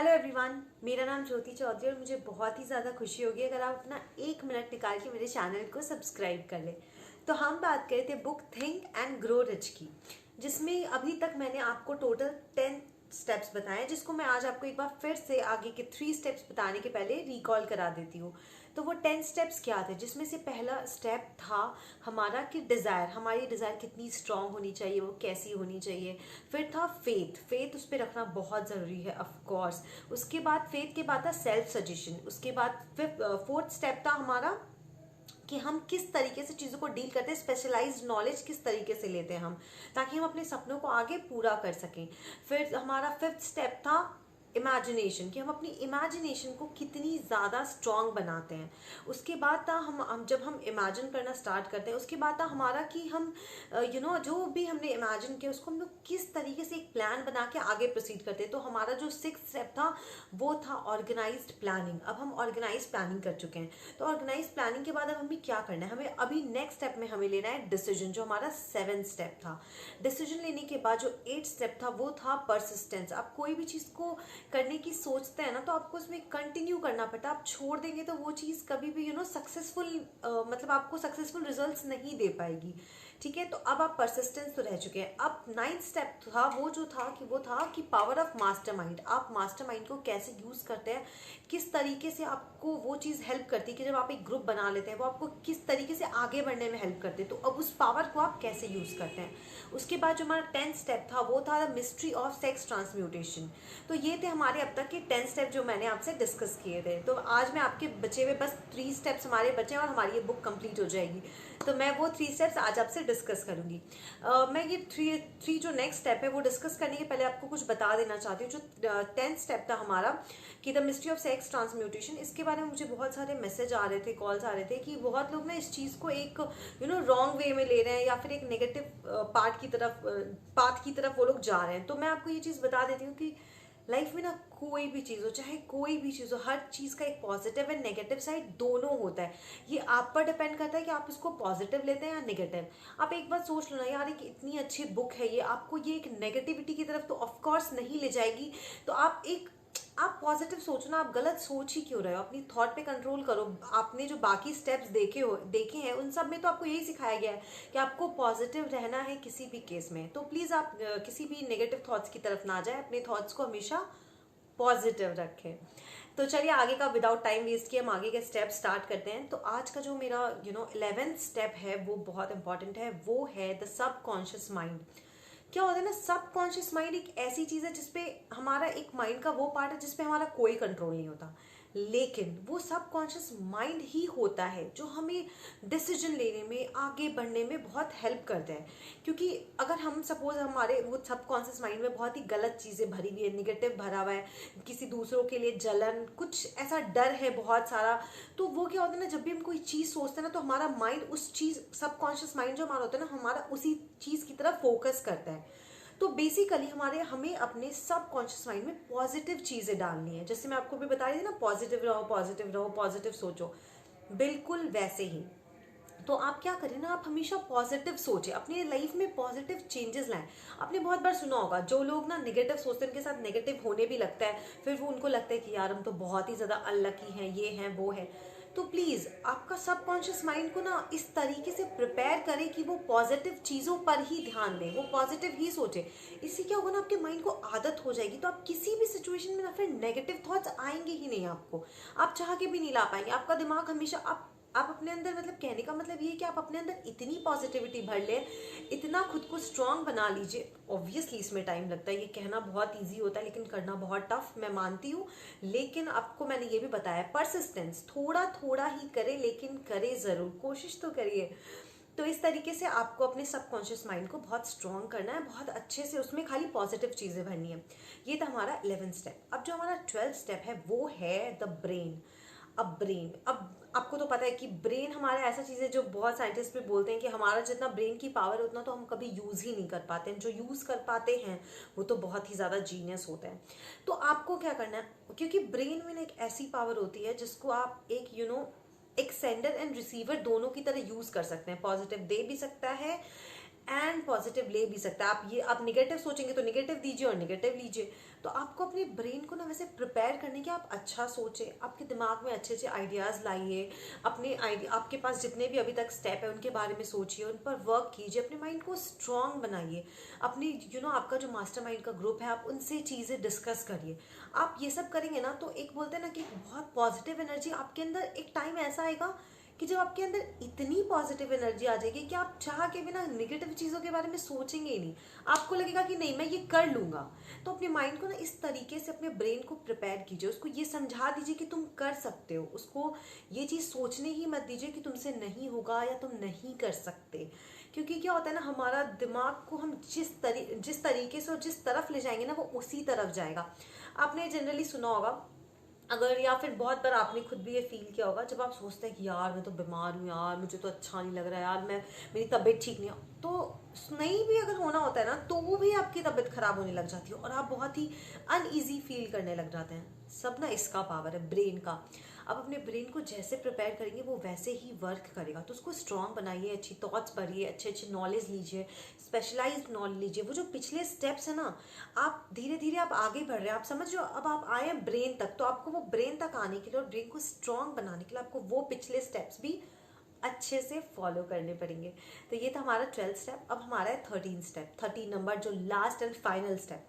Hello everyone, मेरा नाम ज्योति चौधरी और मुझे बहुत ही ज़्यादा खुशी होगी अगर आप अपना 1 मिनट निकाल के मेरे चैनल को सब्सक्राइब कर लें। तो हम बात कर रहे थे book think and grow rich की, जिसमें अभी तक मैंने आपको टोटल 10 स्टेप्स बताए, जिसको मैं आज आपको एक बार फिर से आगे के 3 स्टेप्स बताने के पहले रिकॉल करा देती हूँ। तो वो 10 स्टेप्स क्या थे, जिसमें से पहला स्टेप था हमारा कि डिज़ायर, हमारी डिज़ायर कितनी स्ट्रांग होनी चाहिए, वो कैसी होनी चाहिए। फिर था फेथ उस पर रखना बहुत ज़रूरी है ऑफ कोर्स। उसके बाद फेथ के बाद था सेल्फ सजेशन। उसके बाद फोर्थ स्टेप था हमारा कि हम किस तरीके से चीज़ों को डील करते हैं, स्पेशलाइज्ड नॉलेज किस तरीके से लेते हैं हम, ताकि हम अपने सपनों को आगे पूरा कर सकें। फिर हमारा फिफ्थ स्टेप था इमेजिनेशन, कि हम अपनी इमेजिनेशन को कितनी ज़्यादा स्ट्रांग बनाते हैं। उसके बाद था हम जब हम इमेजिन करना स्टार्ट करते हैं, उसके बाद था हमारा कि हम जो भी हमने इमेजिन किया उसको हम लोग किस तरीके से एक प्लान बना के आगे प्रोसीड करते हैं। तो हमारा जो सिक्स्थ स्टेप था वो था ऑर्गेनाइज्ड प्लानिंग। अब हम ऑर्गेनाइज प्लानिंग कर चुके हैं, तो ऑर्गेनाइज प्लानिंग के बाद अब हमें क्या करना है, हमें अभी नेक्स्ट स्टेप में हमें लेना है डिसीजन, जो हमारा 7th स्टेप था। डिसीजन लेने के बाद जो 8th स्टेप था वो था परसिस्टेंस। आप कोई भी चीज़ को करने की सोचते हैं ना, तो आपको उसमें कंटिन्यू करना पड़ता है। आप छोड़ देंगे तो वो चीज़ कभी भी सक्सेसफुल मतलब आपको सक्सेसफुल रिजल्ट्स नहीं दे पाएगी। ठीक है, तो अब आप परसिस्टेंस तो रह चुके हैं। अब 9th स्टेप था वो था कि पावर ऑफ मास्टरमाइंड। आप मास्टरमाइंड को कैसे यूज करते हैं, किस तरीके से आपको वो चीज़ हेल्प करती है कि जब आप एक ग्रुप बना लेते हैं वो आपको किस तरीके से आगे बढ़ने में हेल्प करते हैं। तो अब उस पावर को आप कैसे यूज करते हैं। उसके बाद जो हमारा 10th स्टेप था वो था the mystery of sex transmutation. तो ये थे हमारे अब तक के 10 स्टेप जो मैंने आपसे डिस्कस किए थे। तो आज मैं आपके बचे हुए बस 3 स्टेप्स हमारे बचे हैं और हमारी ये बुक कंप्लीट हो जाएगी। तो मैं वो 3 स्टेप्स आज आपसे डिस्कस करूंगी। मैं ये थ्री जो नेक्स्ट स्टेप है वो डिस्कस करने के पहले आपको कुछ बता देना चाहती हूँ। जो 10th स्टेप था हमारा कि the mystery of sex transmutation, इसके बारे में मुझे बहुत सारे मैसेज आ रहे थे, कॉल्स आ रहे थे कि बहुत लोग ना इस चीज़ को एक रॉन्ग वे में ले रहे हैं या फिर एक नेगेटिव पाथ की तरफ वो लोग जा रहे हैं। तो मैं आपको ये चीज़ बता देती हूँ कि लाइफ में ना कोई भी चीज़ हो, चाहे कोई भी चीज़ हो, हर चीज़ का एक पॉजिटिव एंड नेगेटिव साइड दोनों होता है। ये आप पर डिपेंड करता है कि आप इसको पॉजिटिव लेते हैं या नेगेटिव। आप एक बात सोच लो ना यार, एक इतनी अच्छी बुक है ये, आपको ये एक नेगेटिविटी की तरफ तो ऑफकोर्स नहीं ले जाएगी। तो आप पॉजिटिव सोचो ना, आप गलत सोच ही क्यों रहे हो, अपनी थॉट पे कंट्रोल करो। आपने जो बाकी स्टेप्स देखे हैं उन सब में तो आपको यही सिखाया गया है कि आपको पॉजिटिव रहना है किसी भी केस में। तो प्लीज़ आप किसी भी नेगेटिव थॉट्स की तरफ ना जाए, अपने थॉट्स को हमेशा पॉजिटिव रखें। तो चलिए आगे का विदाउट टाइम वेस्ट किए हम आगे के स्टेप स्टार्ट करते हैं। तो आज का जो मेरा 11th स्टेप है वो बहुत इंपॉर्टेंट है, वो है द सबकॉन्शियस माइंड। क्या होता है ना, सबकॉन्शियस माइंड एक ऐसी चीज़ है जिसपे हमारा एक माइंड का वो पार्ट है जिसपे हमारा कोई कंट्रोल नहीं होता, लेकिन वो सबकॉन्शियस माइंड ही होता है जो हमें डिसीजन लेने में, आगे बढ़ने में बहुत हेल्प करता है। क्योंकि अगर हम सपोज हमारे वो सबकॉन्शियस माइंड में बहुत ही गलत चीज़ें भरी हुई है, निगेटिव भरा हुआ है, किसी दूसरों के लिए जलन, कुछ ऐसा डर है बहुत सारा, तो वो क्या होता है ना, जब भी हम कोई चीज़ सोचते हैं ना तो हमारा माइंड उस चीज़, सबकॉन्शियस माइंड जो हमारा होता है ना, हमारा उसी चीज़ की तरफ फोकस करता है। तो बेसिकली हमें अपने सबकॉन्शियस माइंड में पॉजिटिव चीज़ें डालनी है। जैसे मैं आपको भी बता रही थी ना, पॉजिटिव रहो, पॉजिटिव रहो, पॉजिटिव सोचो, बिल्कुल वैसे ही। तो आप क्या करें ना, आप हमेशा पॉजिटिव सोचें, अपनी लाइफ में पॉजिटिव चेंजेस लाएं। आपने बहुत बार सुना होगा, जो लोग ना नेगेटिव सोचते हैं उनके साथ नेगेटिव होने भी लगता है, फिर वो उनको लगता है कि यार हम तो बहुत ही ज़्यादा अनलकी हैं, ये हैं वो है। तो प्लीज़ आपका सबकॉन्शियस माइंड को ना इस तरीके से प्रिपेयर करें कि वो पॉजिटिव चीज़ों पर ही ध्यान दें, वो पॉजिटिव ही सोचें। इससे क्या होगा ना, आपके माइंड को आदत हो जाएगी, तो आप किसी भी सिचुएशन में ना फिर नेगेटिव थॉट्स आएंगे ही नहीं आपको, आप चाह के भी नहीं ला पाएंगे। आपका दिमाग हमेशा आप अपने अंदर, मतलब कहने का मतलब ये है कि आप अपने अंदर इतनी पॉजिटिविटी भर ले, इतना खुद को स्ट्रांग बना लीजिए। ऑब्वियसली इसमें टाइम लगता है, ये कहना बहुत इजी होता है लेकिन करना बहुत टफ, मैं मानती हूँ। लेकिन आपको मैंने ये भी बताया, परसिस्टेंस, थोड़ा थोड़ा ही करें लेकिन करें ज़रूर, कोशिश तो करिए। तो इस तरीके से आपको अपने सबकॉन्शियस माइंड को बहुत स्ट्रांग करना है, बहुत अच्छे से उसमें खाली पॉजिटिव चीज़ें भरनी है। ये था हमारा 11th स्टेप। अब जो हमारा 12th स्टेप है वो है द ब्रेन। अब आपको तो पता है कि ब्रेन हमारा ऐसा चीज़ है जो बहुत साइंटिस्ट भी बोलते हैं कि हमारा जितना ब्रेन की पावर है उतना तो हम कभी यूज़ ही नहीं कर पाते हैं। जो यूज़ कर पाते हैं वो तो बहुत ही ज़्यादा जीनियस होता है। तो आपको क्या करना है, क्योंकि ब्रेन में एक ऐसी पावर होती है जिसको आप एक सेंडर एंड रिसीवर दोनों की तरह यूज़ कर सकते हैं। पॉजिटिव दे भी सकता है एंड पॉजिटिव ले भी सकता है। आप निगेटिव सोचेंगे तो निगेटिव दीजिए और निगेटिव लीजिए। तो आपको अपने ब्रेन को ना वैसे प्रिपेयर करने की, आप अच्छा सोचें, आपके दिमाग में अच्छे अच्छे आइडियाज़ लाइए, अपने आपके पास जितने भी अभी तक स्टेप है उनके बारे में सोचिए, उन पर वर्क कीजिए, अपने माइंड को स्ट्रांग बनाइए, अपनी आपका जो मास्टरमाइंड का ग्रुप है आप उनसे चीज़ें डिस्कस करिए। आप ये सब करेंगे ना तो एक बोलते हैं ना कि बहुत पॉजिटिव एनर्जी आपके अंदर, एक टाइम ऐसा आएगा कि जब आपके अंदर इतनी पॉजिटिव एनर्जी आ जाएगी कि आप चाह के बिना निगेटिव चीज़ों के बारे में सोचेंगे ही नहीं। आपको लगेगा कि नहीं मैं ये कर लूँगा। तो अपने माइंड को ना इस तरीके से, अपने ब्रेन को प्रिपेयर कीजिए, उसको ये समझा दीजिए कि तुम कर सकते हो, उसको ये चीज़ सोचने ही मत दीजिए कि तुमसे नहीं होगा या तुम नहीं कर सकते। क्योंकि क्या होता है ना, हमारा दिमाग को हम जिस तरीके से और जिस तरफ ले जाएंगे ना वो उसी तरफ जाएगा। आपने जनरली सुना होगा, अगर या फिर बहुत बार आपने खुद भी ये फील किया होगा, जब आप सोचते हैं कि यार मैं तो बीमार हूँ, यार मुझे तो अच्छा नहीं लग रहा है, यार मेरी तबीयत ठीक नहीं है, तो नहीं भी अगर होना होता है ना तो वो भी आपकी तबीयत खराब होने लग जाती है और आप बहुत ही अनईजी फील करने लग जाते हैं। सब ना इसका पावर है, ब्रेन का। आप अपने ब्रेन को जैसे प्रिपेयर करेंगे वो वैसे ही वर्क करेगा। तो उसको स्ट्रांग बनाइए, अच्छी थॉट्स भरिए, अच्छे अच्छे नॉलेज लीजिए, स्पेशलाइज्ड नॉलेज लीजिए। वो जो पिछले स्टेप्स है ना, आप धीरे धीरे आप आगे बढ़ रहे हैं, आप समझ रहे हो, अब आप आए हैं ब्रेन तक, तो आपको वो ब्रेन तक आने के लिए और ब्रेन को स्ट्रांग बनाने के लिए आपको वो पिछले स्टेप्स भी अच्छे से फॉलो करने पड़ेंगे। तो ये था हमारा 12 स्टेप। अब हमारा है 13 स्टेप, 13 नंबर, जो लास्ट एंड फाइनल स्टेप।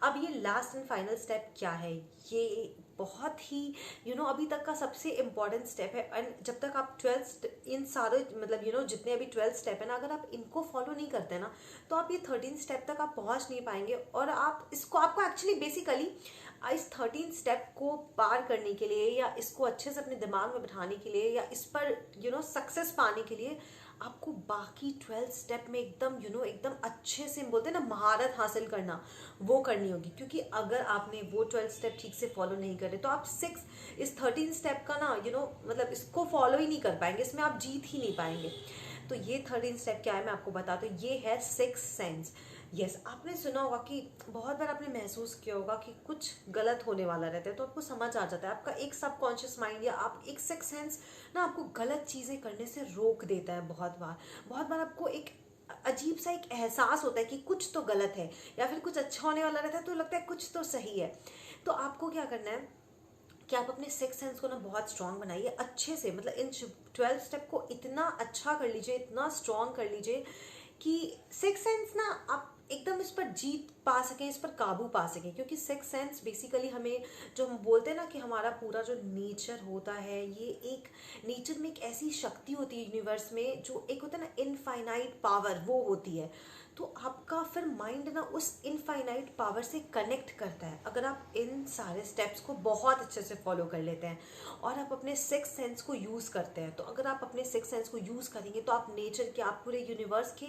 अब ये लास्ट एंड फाइनल स्टेप क्या है, ये बहुत ही अभी तक का सबसे इम्पॉर्टेंट स्टेप है। एंड जब तक आप 12 इन सारे मतलब जितने अभी 12 स्टेप है ना, अगर आप इनको फॉलो नहीं करते ना तो आप ये 13 स्टेप तक आप पहुंच नहीं पाएंगे। और आपको एक्चुअली बेसिकली इस 13 स्टेप को पार करने के लिए, या इसको अच्छे से अपने दिमाग में बिठाने के लिए, या इस पर सक्सेस पाने के लिए आपको बाकी 12 स्टेप में एकदम अच्छे से, बोलते हैं ना, महारत हासिल करना, वो करनी होगी। क्योंकि अगर आपने वो 12 स्टेप ठीक से फॉलो नहीं करे तो आप इस 13 स्टेप का ना मतलब इसको फॉलो ही नहीं कर पाएंगे, इसमें आप जीत ही नहीं पाएंगे। तो ये 13 स्टेप क्या है मैं आपको बताता हूँ। ये है 6 सेंस। यस, आपने सुना होगा कि बहुत बार आपने महसूस किया होगा कि कुछ गलत होने वाला रहता है तो आपको समझ आ जाता है, आपका एक सबकॉन्शियस माइंड या आप एक सिक्स सेंस ना आपको गलत चीज़ें करने से रोक देता है। बहुत बार आपको एक अजीब सा एक एहसास होता है कि कुछ तो गलत है, या फिर कुछ अच्छा होने वाला रहता है तो लगता है कुछ तो सही है। तो आपको क्या करना है कि आप अपने सिक्स सेंस को ना बहुत स्ट्रांग बनाइए अच्छे से, मतलब इन 12 स्टेप को इतना अच्छा कर लीजिए, इतना स्ट्रांग कर लीजिए कि सिक्स सेंस ना आप एकदम इस पर जीत पा सकें, इस पर काबू पा सकें। क्योंकि सिक्स सेंस बेसिकली हमें, जो हम बोलते हैं ना कि हमारा पूरा जो नेचर होता है, ये एक नेचर में एक ऐसी शक्ति होती है यूनिवर्स में, जो एक होता है ना इनफाइनाइट पावर, वो होती है। तो आपका फिर माइंड ना उस इनफाइनाइट पावर से कनेक्ट करता है अगर आप इन सारे स्टेप्स को बहुत अच्छे से फॉलो कर लेते हैं और आप अपने सिक्स सेंस को यूज़ करते हैं। तो अगर आप अपने सिक्स सेंस को यूज़ करेंगे तो आप नेचर के, आप पूरे यूनिवर्स के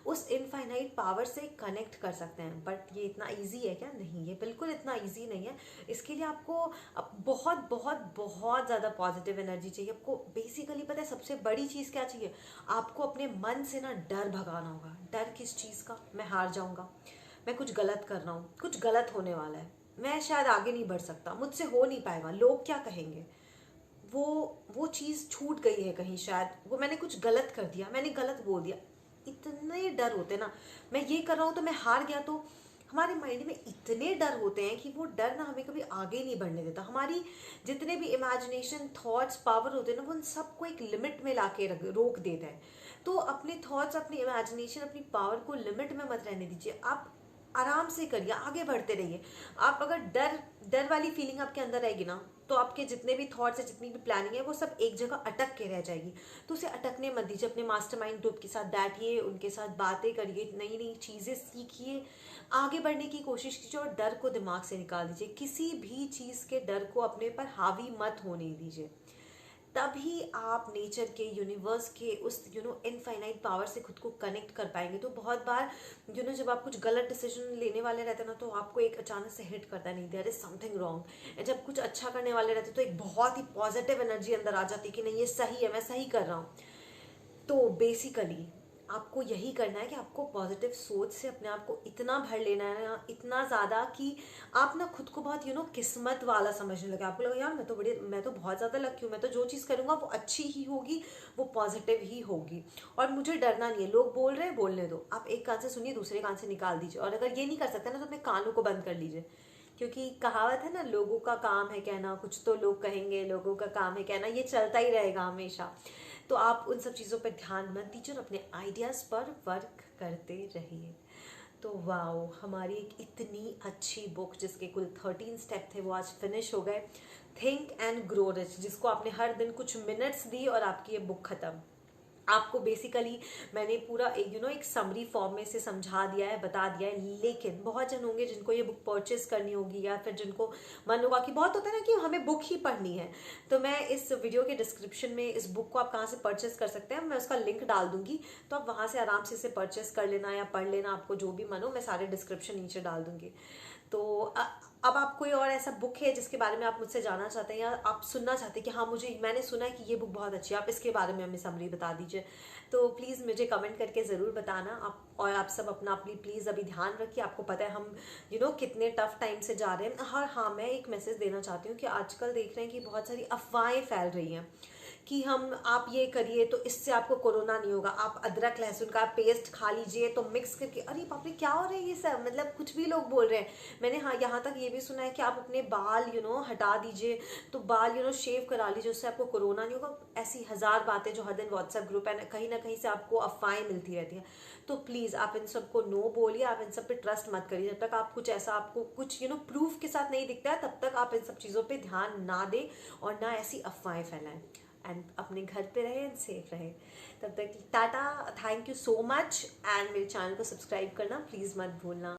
उस इनफाइनाइट पावर से कनेक्ट कर सकते हैं। बट ये इतना ईजी है क्या? नहीं, ये बिल्कुल इतना ईजी नहीं है। इसके लिए आपको बहुत बहुत बहुत ज़्यादा पॉजिटिव एनर्जी चाहिए। आपको बेसिकली पता है सबसे बड़ी चीज़ क्या चाहिए? आपको अपने मन से ना डर भगाना होगा। डर किस चीज़ का? मैं हार जाऊंगा, मैं कुछ गलत कर रहा हूँ, कुछ गलत होने वाला है, मैं शायद आगे नहीं बढ़ सकता, मुझसे हो नहीं पाएगा, लोग क्या कहेंगे, वो चीज़ छूट गई है कहीं, शायद वो मैंने कुछ गलत कर दिया, मैंने गलत बोल दिया। इतने डर होते ना, मैं ये कर रहा हूँ तो मैं हार गया, तो हमारे माइंड में इतने डर होते हैं कि वो डर ना हमें कभी आगे नहीं बढ़ने देता। हमारी जितने भी इमेजिनेशन, थॉट्स, पावर होते हैं ना, वो उन सबको एक लिमिट में ला के रोक देता है। तो अपने थॉट्स, अपनी इमेजिनेशन, अपनी पावर को लिमिट में मत रहने दीजिए। आप आराम से करिए, आगे बढ़ते रहिए। आप अगर डर वाली फीलिंग आपके अंदर रहेगी ना, तो आपके जितने भी थॉट्स है, जितनी भी प्लानिंग है, वो सब एक जगह अटक के रह जाएगी। तो उसे अटकने मत दीजिए। अपने मास्टरमाइंड ग्रुप के साथ बैठिए, उनके साथ बातें करिए, नई नई चीज़ें सीखिए, आगे बढ़ने की कोशिश कीजिए और डर को दिमाग से निकाल दीजिए। किसी भी चीज़ के डर को अपने पर हावी मत होने दीजिए। तभी आप नेचर के, यूनिवर्स के उस इनफाइनाइट पावर से खुद को कनेक्ट कर पाएंगे। तो बहुत बार जब आप कुछ गलत डिसीजन लेने वाले रहते हैं ना, तो आपको एक अचानक से हिट करता है, नहीं देयर इज समथिंग रॉन्ग। जब कुछ अच्छा करने वाले रहते तो एक बहुत ही पॉजिटिव एनर्जी अंदर आ जाती है कि नहीं ये सही है, मैं सही कर रहा हूँ। तो बेसिकली आपको यही करना है कि आपको पॉजिटिव सोच से अपने आप को इतना भर लेना है ना, इतना ज़्यादा कि आप ना खुद को बहुत किस्मत वाला समझने लगे। आपको लगा यार मैं तो बहुत ज़्यादा लकी हूँ, मैं तो जो चीज़ करूँगा वो अच्छी ही होगी, वो पॉजिटिव ही होगी और मुझे डरना नहीं है। लोग बोल रहे हैं, बोलने दो, आप एक कान से सुनिए, दूसरे कान से निकाल दीजिए। और अगर ये नहीं कर सकते ना तो अपने कानों को बंद कर लीजिए, क्योंकि कहावत है ना, लोगों का काम है कहना, कुछ तो लोग कहेंगे, लोगों का काम है कहना, ये चलता ही रहेगा हमेशा। तो आप उन सब चीज़ों पर ध्यान मत दीजिए और अपने आइडियाज़ पर वर्क करते रहिए। तो वाओ, हमारी एक इतनी अच्छी बुक जिसके कुल 13 स्टेप थे वो आज फिनिश हो गए। थिंक एंड ग्रो रिच, जिसको आपने हर दिन कुछ मिनट्स दी और आपकी ये बुक खत्म। आपको बेसिकली मैंने पूरा एक समरी फॉर्म में से समझा दिया है, बता दिया है। लेकिन बहुत जन होंगे जिनको ये बुक परचेस करनी होगी, या फिर जिनको मन होगा कि बहुत होता है ना कि हमें बुक ही पढ़नी है, तो मैं इस वीडियो के डिस्क्रिप्शन में इस बुक को आप कहाँ से परचेस कर सकते हैं मैं उसका लिंक डाल दूंगी। तो आप वहाँ से आराम से इसे परचेस कर लेना या पढ़ लेना, आपको जो भी मन हो, मैं सारे डिस्क्रिप्शन नीचे डाल दूंगी। तो अब आप कोई और ऐसा बुक है जिसके बारे में आप मुझसे जानना चाहते हैं या आप सुनना चाहते हैं कि हाँ मैंने सुना है कि ये बुक बहुत अच्छी है, आप इसके बारे में हमें समरी बता दीजिए, तो प्लीज़ मुझे कमेंट करके ज़रूर बताना। आप और आप सब अपना प्लीज़ अभी ध्यान रखिए। आपको पता है हम कितने टफ टाइम से जा रहे हैं। और हाँ, मैं एक मैसेज देना चाहती हूँ कि आजकल देख रहे हैं कि बहुत सारी अफवाहें फैल रही हैं कि आप ये करिए तो इससे आपको कोरोना नहीं होगा, आप अदरक लहसुन का पेस्ट खा लीजिए तो मिक्स करके। अरे बाप रे, क्या हो रहा है ये सब, मतलब कुछ भी लोग बोल रहे हैं। मैंने हाँ यहाँ तक ये भी सुना है कि आप अपने बाल हटा दीजिए, तो बाल शेव करा लीजिए, उससे आपको कोरोना नहीं होगा। ऐसी 1000 बातें जो हर दिन व्हाट्सएप ग्रुप है ना कहीं से आपको अफवाहें मिलती रहती हैं। तो प्लीज़ आप इन सबको नो बोलिए, आप इन सब पे ट्रस्ट मत करिए। जब तक आप कुछ ऐसा आपको कुछ प्रूफ के साथ नहीं दिखता है, तब तक आप इन सब चीज़ों पे ध्यान ना दें और ना ऐसी अफवाहें फैलाएं। एंड अपने घर पे रहे एंड सेफ रहे। तब तक Tata, thank you so much. And मेरे चैनल को सब्सक्राइब करना प्लीज़ मत भूलना।